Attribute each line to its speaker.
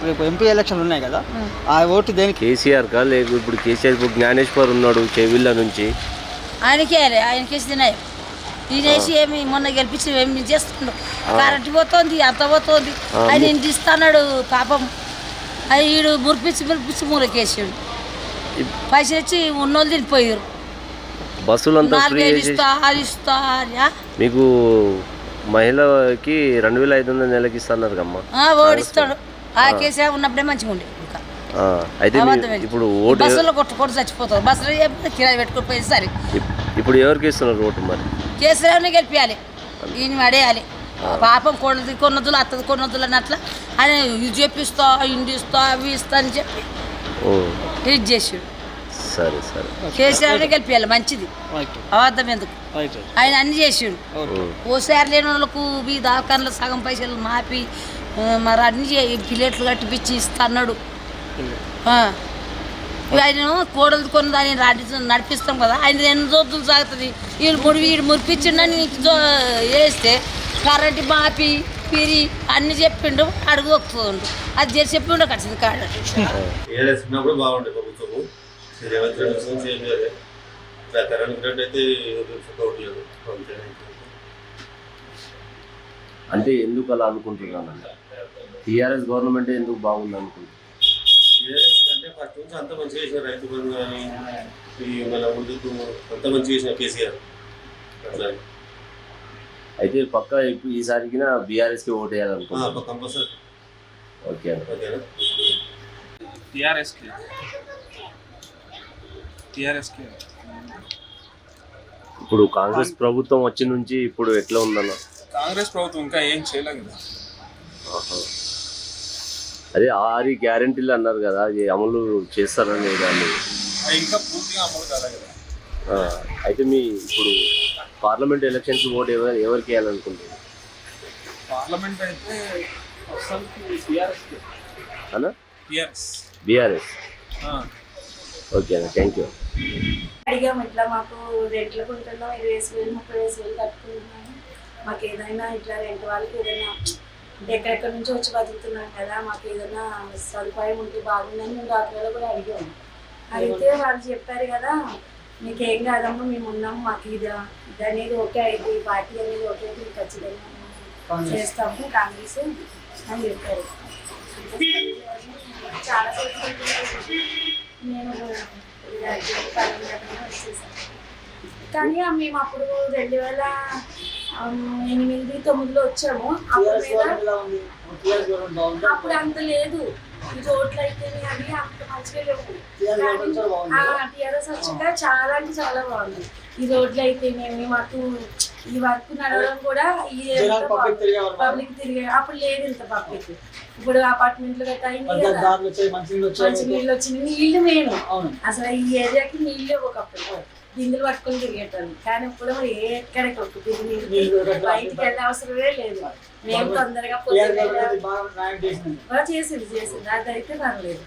Speaker 1: రేపు ఎంపీ ఎలక్షన్లు ఉన్నాయి కదా, ఆ ఓటు దేనికి?
Speaker 2: కేసీఆర్ కా లేదు ఇప్పుడు కేసీఆర్ ఇప్పుడు జ్ఞానేశ్వర్ ఉన్నాడు చెవిళ్ళ నుంచి,
Speaker 3: ఆయనకేసి తినాయి ఈయనేసి ఏమి మొన్న గెలిపించి ఏమి చేస్తుండు. కరెంట్ పోతుంది, అంత పోతుంది, ఆయన ఇంటి ఇస్తున్నాడు పాపం. అది వీడు మురిపించి మూలకేసాడు. పైసలు ఇచ్చి ఉన్నోళ్ళు తినిపోయారు.
Speaker 2: బస్సులంతా ఫ్రీ
Speaker 3: ఇస్తా అది ఇస్తా
Speaker 2: మీకు మహిళకి 2500 నెలకి ఇస్తున్నారు అమ్మా.
Speaker 3: ఓడిస్తాడు. ఆ కేసీఆర్ ఉన్నప్పుడే మంచిగా ఉండే.
Speaker 2: అయితే ఇప్పుడు ఓటు
Speaker 3: బస్సులో కొట్టుకొని చచ్చిపోతారు. బస్సులో కిరాయి పెట్టుకుని పోయి సరే.
Speaker 2: ఇప్పుడు ఎవరికి ఇస్తున్నారు ఓటు? మరి
Speaker 3: కేసీఆర్ని గెలిపించాలి, ఈయన పడేయాలి. పాపం కొన్నదులు అత్తది కొన్నదులు అన్నట్ల ఆయన ఇది చెప్పిస్తా ఇండి ఇస్తా అవి ఇస్తా అని చెప్పి ఇది చేసాడు.
Speaker 2: సరే సరే
Speaker 3: కేసీఆర్ని గెలిపించాలి, మంచిది. అబద్ధం ఎందుకు? ఆయన అన్ని చేసాడు. ఓసారి లేని వాళ్ళకు ఈ దావకాన్లో సగం పైసలు మాపి మరి అన్ని ప్లేట్లు కట్టిపించి ఇస్తున్నాడు. ఆయన కోడలు కొన్ని దాన్ని నడిపిస్తాం కదా, ఆయన ఎన్ని రోజులు సాగుతుంది. వీడు మురిపించిండని వేస్తే కరెంట్ మాపి పిరి అన్ని చెప్పిండు, అడుగు వస్తుండు. అది చేసి చెప్పిండు కట్టింది కాడ.
Speaker 2: అంటే ఎందుకు అలా అనుకుంటున్నాను? టీఆర్ఎస్ గవర్నమెంట్ ఎందుకు బాగుంది అనుకుంటున్నాను?
Speaker 4: అంటే ఫస్ట్ నుంచి అంత మంచిగా చేసిన రైతు బంధు కానీ మళ్ళీ ముందుకు అంత మంచిగా చేసిన కేసీఆర్ అట్లా.
Speaker 2: అయితే పక్క ఈసారికి బీఆర్ఎస్కి ఓటు వేయాలనుకుంటున్నాను.
Speaker 4: కంపల్సరీ.
Speaker 2: ఓకే
Speaker 4: ఓకేనా?
Speaker 5: టీఆర్ఎస్కి
Speaker 2: ఇప్పుడు కాంగ్రెస్ ప్రభుత్వం వచ్చి నుంచి ఇప్పుడు ఎట్లా ఉందన్న?
Speaker 5: కాంగ్రెస్ ప్రభుత్వం ఇంకా ఏం చేయలేదు కదా.
Speaker 2: అదే 6 గ్యారెంటీలు అన్నారు కదా, అది అమలు చేస్తారని దాన్ని
Speaker 5: ఇంకా పూర్తిగా అమలు కాదు కదా.
Speaker 2: అయితే మీ ఇప్పుడు పార్లమెంట్ ఎలక్షన్స్ ఓటు ఎవరికి వేయాలనుకుంటున్నారు?
Speaker 5: పార్లమెంట్ అయితే
Speaker 2: బీఆర్ఎస్. ఓకే అన్న, థ్యాంక్ యూ.
Speaker 6: అడిగాము ఇట్లా మాకు రెంట్ల కుంటున్నాం 20,000 30,000 కట్టుకుంటున్నాము, మాకు ఏదైనా ఇట్లా రెంట్ వాళ్ళకి ఏదైనా ఎక్కడెక్కడి నుంచి వచ్చి బతుకుతున్నాం కదా, మాకు ఏదైనా సదుపాయం ఉంటే బాగుందని మేము డాక్టర్లో కూడా అడిగాము. అడిగితే వాళ్ళు చెప్పారు కదా, మీకు ఏం కాదమ్మా మేము ఉన్నాము, మాకు ఇది అనేది ఓకే అయితే ఈ పార్టీ అనేది ఓకే అయితే ఖచ్చితంగా చేస్తాము కాంగ్రెస్ అని చెప్పారు. చాలా నేను కానీ మేము అప్పుడు 2008-9లో వచ్చాము. అప్పుడు అంత లేదు, ఈ రోడ్లు అయితే అవి అంత మంచిగా లేవు. టీఆర్ఎస్ వచ్చాక చాలా అంటే చాలా బాగుంది. ఈ రోడ్లు అయితే మాకు ఈ వర్క్ నడవడం కూడా పబ్లిక్ తిరిగే అప్పుడు లేదు ఇంత పబ్లిక్. ఇప్పుడు అపార్ట్మెంట్లు గట్రా మంచినీళ్ళు వచ్చినాయి. నీళ్లు మేము అసలు ఈ ఏరియాకి నీళ్ళే ఒకప్పుడు బిందులు పట్టుకొని తిరిగేటాను. కానీ ఇప్పుడు ఎక్కడికి ఒక నీళ్ళు బయటికి వెళ్ళే అవసరమే లేదు. మేము తొందరగా చేసింది అదైతే పర్లేదు.